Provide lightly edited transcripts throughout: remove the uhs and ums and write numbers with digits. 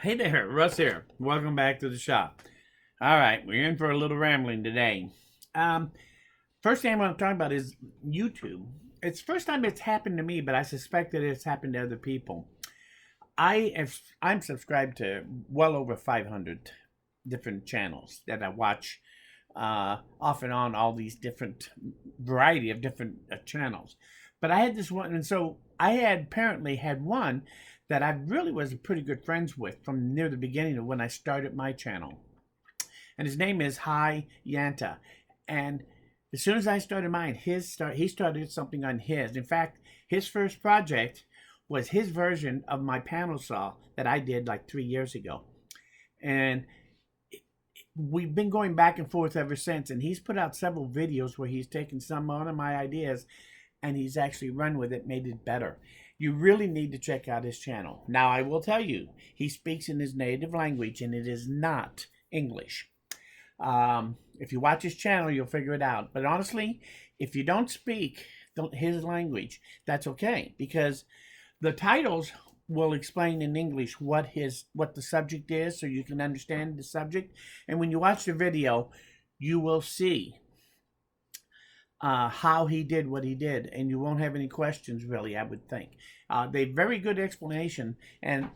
Hey there, Russ here. Welcome back to the shop. All right, we're in for a little rambling today. Um, First thing I want to talk about is YouTube. It's the first time it's happened to me, but I suspect that it's happened to other people. I'm subscribed to well over 500 different channels that I watch off and on all these different variety of different channels. But I had this one, and so I had apparently had one that I really was pretty good friends with from near the beginning of when I started my channel. And his name is Hai Yanta. And as soon as I started mine, he started something on his. In fact, his first project was his version of my panel saw that I did like 3 years ago. And we've been going back and forth ever since. And he's put out several videos where he's taken some one of my ideas and he's actually run with it, made it better. You really need to check out his channel. Now, I will tell you, he speaks in his native language and it is not English. If you watch his channel, you'll figure it out. But honestly, if you don't speak his language, that's okay, because the titles will explain in English what the subject is, so you can understand the subject. And when you watch the video, you will see how he did what he did, and you won't have any questions, really, I would think. They very good explanation, and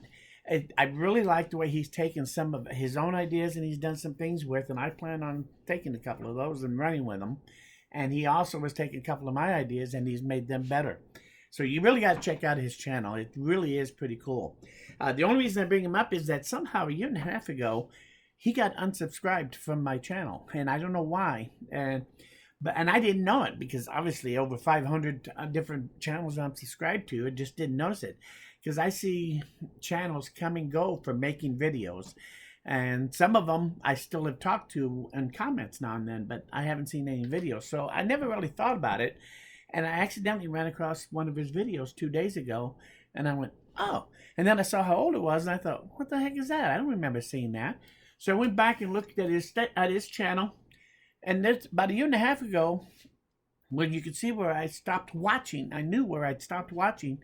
I really like the way he's taken some of his own ideas and he's done some things with, and I plan on taking a couple of those and running with them. And he also has taken a couple of my ideas and he's made them better. So you really got to check out his channel. It really is pretty cool. The only reason I bring him up is that somehow a year and a half ago, he got unsubscribed from my channel, and I don't know why. And I didn't know it because obviously over 500 different channels I'm subscribed to. I just didn't notice it because I see channels come and go for making videos, and some of them I still have talked to in comments now and then, but I haven't seen any videos, so I never really thought about it. And I accidentally ran across one of his videos 2 days ago, and I went, oh. And then I saw how old it was, and I thought, what the heck is that? I don't remember seeing that. So I went back and looked at his channel, and that's about a year and a half ago, when you could see where I stopped watching. I knew where I'd stopped watching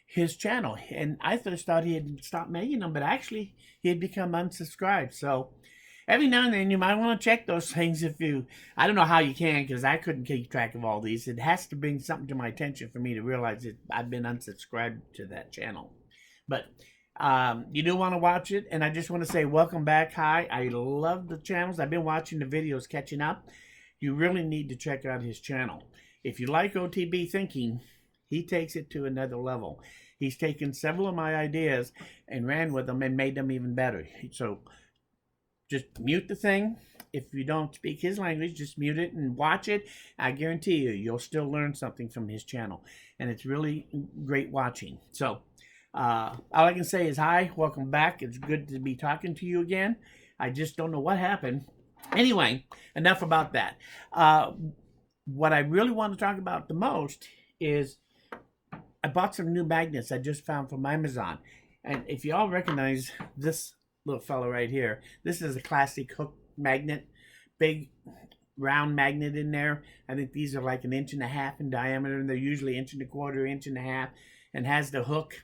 his channel, and I first thought he had stopped making them, but actually he had become unsubscribed. So every now and then you might want to check those things. I don't know how you can, because I couldn't keep track of all these. It has to bring something to my attention for me to realize that I've been unsubscribed to that channel. But you do want to watch it, and I just want to say welcome back. Hi, I love the channels. I've been watching the videos, catching up. You really need to check out his channel. If you like OTB thinking, he takes it to another level. He's taken several of my ideas and ran with them and made them even better. So just mute the thing. If you don't speak his language, just mute it and watch it. I guarantee you'll still learn something from his channel. And it's really great watching. So all I can say is hi, welcome back. It's good to be talking to you again. I just don't know what happened. Anyway, enough about that. What I really want to talk about the most is I bought some new magnets I just found from Amazon. And if you all recognize this little fellow right here, this is a classic hook magnet, big round magnet in there. I think these are like 1.5 inches in diameter, and they're usually 1.25 inches, 1.5 inches, and has the hook.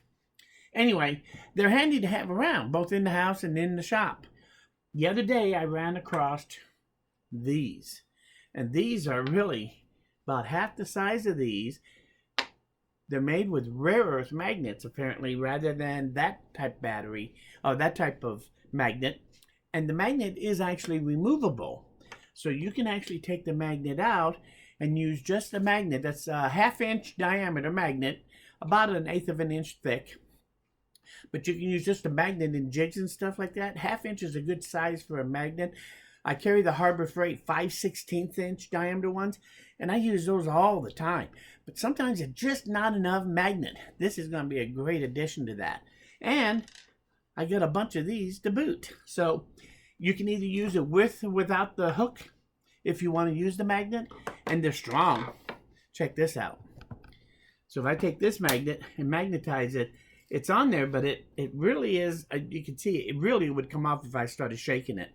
Anyway, they're handy to have around, both in the house and in the shop. The other day I ran across these, and these are really about half the size of these. They're made with rare earth magnets, apparently, rather than that type battery, or that type of magnet. And the magnet is actually removable. So you can actually take the magnet out and use just the magnet. That's a 1/2 inch diameter magnet, about 1/8 of an inch thick. But you can use just a magnet in jigs and stuff like that. 1/2 inch is a good size for a magnet. I carry the Harbor Freight 5/16 inch diameter ones, and I use those all the time. But sometimes it's just not enough magnet. This is going to be a great addition to that. And I got a bunch of these to boot. So you can either use it with or without the hook if you want to use the magnet. And they're strong. Check this out. So if I take this magnet and magnetize it, it's on there, but it really is, you can see it really would come off if I started shaking it.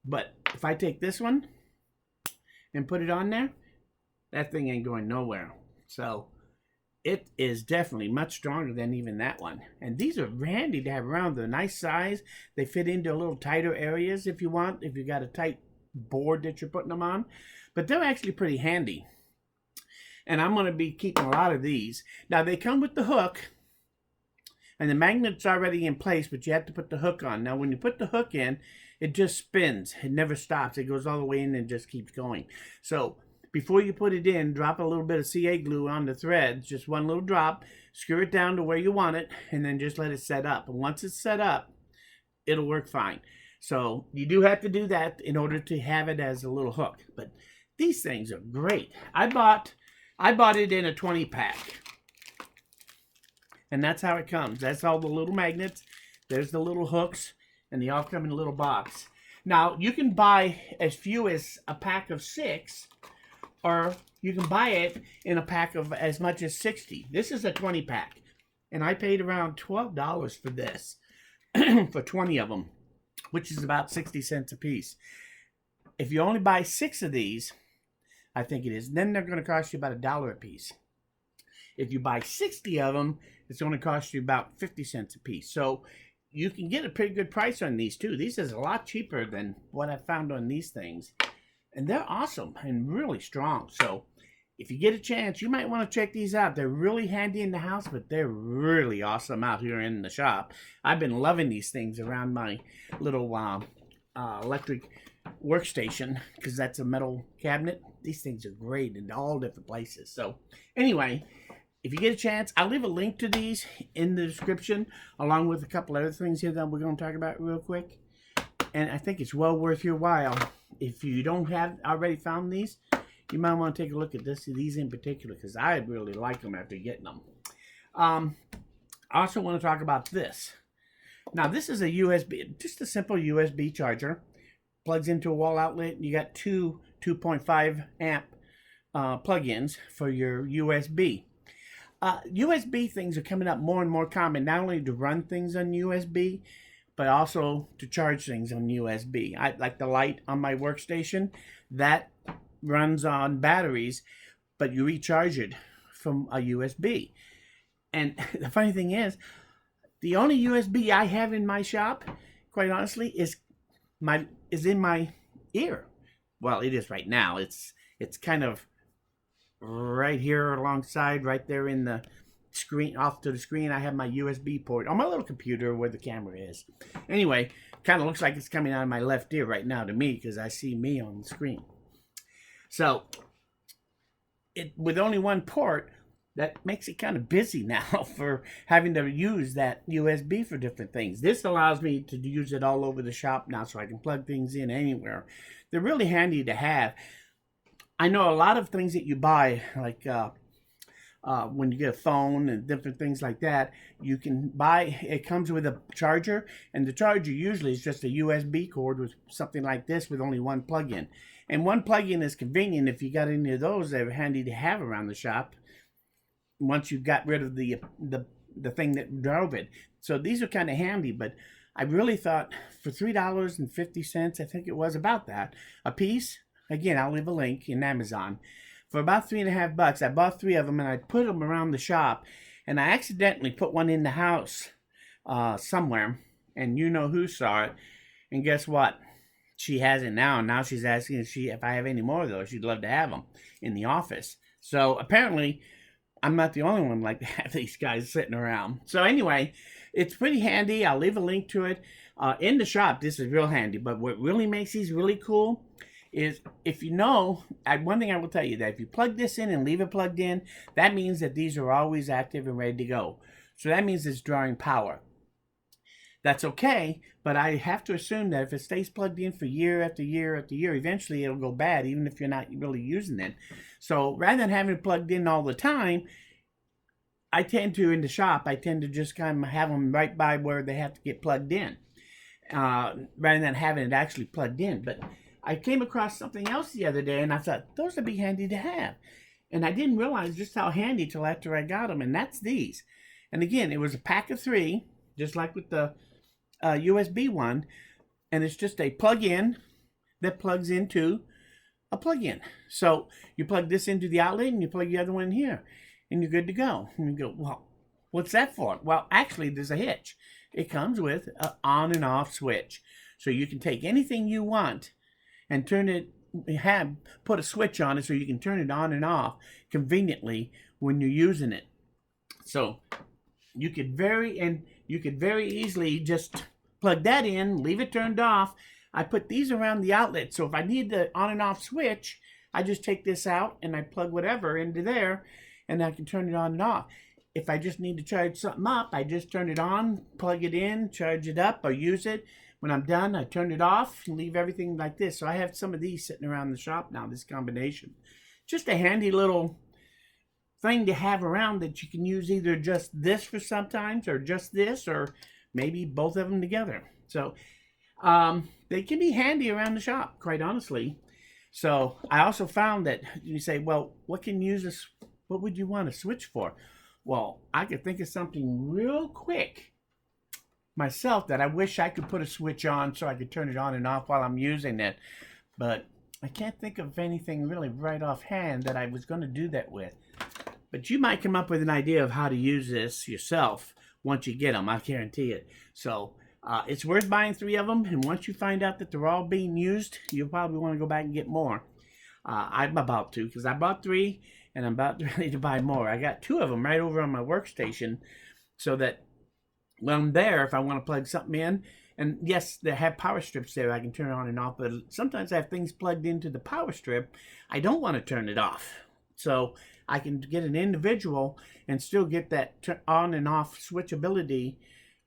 But if I take this one and put it on there, that thing ain't going nowhere. So it is definitely much stronger than even that one. And these are handy to have around. They're a nice size. They fit into a little tighter areas if you want, if you got a tight board that you're putting them on. But they're actually pretty handy. And I'm going to be keeping a lot of these. Now, they come with the hook. And the magnet's already in place, but you have to put the hook on. Now, when you put the hook in, it just spins. It never stops. It goes all the way in and just keeps going. So before you put it in, drop a little bit of CA glue on the threads, just one little drop, screw it down to where you want it, and then just let it set up. And once it's set up, it'll work fine. So you do have to do that in order to have it as a little hook. But these things are great. I bought it in a 20-pack. And that's how it comes. That's all the little magnets. There's the little hooks, and they all come in a little box. Now, you can buy as few as a pack of 6, or you can buy it in a pack of as much as 60. This is a 20-pack, and I paid around $12 for this, for 20 of them, which is about 60 cents a piece. If you only buy 6 of these, I think it is, then they're going to cost you about $1 a piece. If you buy 60 of them, it's going to cost you about 50 cents a piece. So you can get a pretty good price on these too. These is a lot cheaper than what I found on these things. And they're awesome and really strong. So if you get a chance, you might want to check these out. They're really handy in the house, but they're really awesome out here in the shop. I've been loving these things around my little electric workstation, because that's a metal cabinet. These things are great in all different places. So anyway, if you get a chance, I'll leave a link to these in the description, along with a couple other things here that we're going to talk about real quick. And I think it's well worth your while. If you don't have already found these, you might want to take a look at these in particular, because I really like them after getting them. I also want to talk about this. Now, this is a USB, just a simple USB charger. Plugs into a wall outlet. You got two 2.5 amp plug-ins for your USB. USB things are coming up more and more common, not only to run things on USB, but also to charge things on USB. I like the light on my workstation that runs on batteries, but you recharge it from a USB. And the funny thing is, the only USB I have in my shop, quite honestly, is in my ear. Well, it is right now. It's kind of right here alongside, right there in the screen, off to the screen. I have my USB port on my little computer where the camera is. Anyway, kind of looks like it's coming out of my left ear right now to me, because I see me on the screen. So with only one port, that makes it kind of busy now for having to use that USB for different things. This allows me to use it all over the shop now, so I can plug things in anywhere. They're really handy to have. I know a lot of things that you buy, like when you get a phone and different things like that, you can buy, it comes with a charger, and the charger usually is just a USB cord with something like this with only one plug-in. And one plug-in is convenient if you got any of those. They're handy to have around the shop once you got rid of the thing that drove it. So these are kind of handy, but I really thought for $3.50, I think it was about that, a piece. Again, I'll leave a link in Amazon. For about $3.50, I bought 3 of them, and I put them around the shop. And I accidentally put one in the house somewhere, and you know who saw it. And guess what? She has it now, and now she's asking if I have any more of those. She'd love to have them in the office. So apparently, I'm not the only one like to have these guys sitting around. So anyway, it's pretty handy. I'll leave a link to it. In the shop, this is real handy. But what really makes these really cool is, if you know, one thing I will tell you, that if you plug this in and leave it plugged in, that means that these are always active and ready to go. So that means it's drawing power. That's okay, but I have to assume that if it stays plugged in for year after year after year, eventually it'll go bad, even if you're not really using it. So rather than having it plugged in all the time, I tend to just kind of have them right by where they have to get plugged in, rather than having it actually plugged in. But I came across something else the other day, and I thought, those would be handy to have. And I didn't realize just how handy till after I got them, and that's these. And again, it was a pack of 3, just like with the USB one, and it's just a plug-in that plugs into a plug-in. So you plug this into the outlet, and you plug the other one in here. and you're good to go. And you go, well, what's that for? Well, actually, there's a hitch. It comes with an on and off switch. So you can take anything you want and put a switch on it so you can turn it on and off conveniently when you're using it. So you could very easily just plug that in, leave it turned off. I put these around the outlet, so if I need the on and off switch, I just take this out and I plug whatever into there, and I can turn it on and off. If I just need to charge something up, I just turn it on, plug it in, charge it up, or use it. When I'm done, I turn it off and leave everything like this. So I have some of these sitting around the shop now, this combination. Just a handy little thing to have around that you can use either just this for sometimes or just this or maybe both of them together. So they can be handy around the shop, quite honestly. So I also found that you say, well, what would you want to switch for? Well, I could think of something real quick myself that I wish I could put a switch on so I could turn it on and off while I'm using it. But I can't think of anything really right offhand that I was going to do that with. But you might come up with an idea of how to use this yourself once you get them, I guarantee it. So it's worth buying 3 of them, and once you find out that they're all being used, you'll probably want to go back and get more. I'm about to, because I bought 3, and I'm about ready to buy more. I got 2 of them right over on my workstation, so that when I'm there, if I want to plug something in, and yes, they have power strips there, I can turn it on and off, but sometimes I have things plugged into the power strip, I don't want to turn it off. So I can get an individual and still get that on and off switchability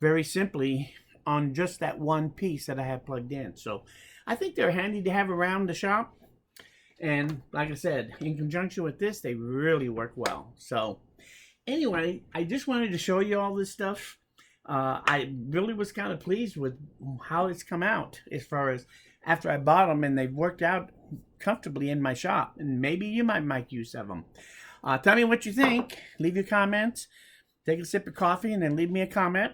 very simply on just that one piece that I have plugged in. So I think they're handy to have around the shop. And like I said, in conjunction with this, they really work well. So anyway, I just wanted to show you all this stuff. I really was kind of pleased with how it's come out as far as after I bought them, and they've worked out comfortably in my shop. And maybe you might make use of them. Tell me what you think. Leave your comments. Take a sip of coffee and then leave me a comment.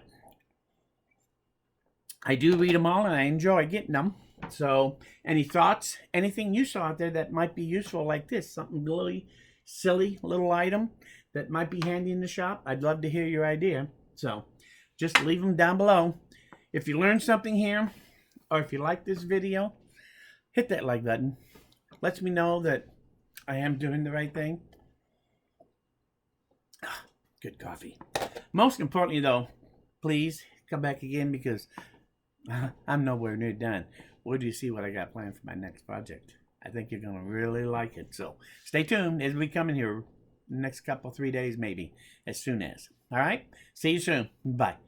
I do read them all and I enjoy getting them. So any thoughts, anything you saw out there that might be useful like this, something really silly little item that might be handy in the shop, I'd love to hear your idea. So just leave them down below. If you learned something here, or if you like this video, hit that like button. Lets me know that I am doing the right thing. Good coffee. Most importantly though, please come back again, because I'm nowhere near done. Where do you see what I got planned for my next project? I think you're going to really like it. So stay tuned as we come in here next couple, 3 days maybe, as soon as. All right? See you soon. Bye.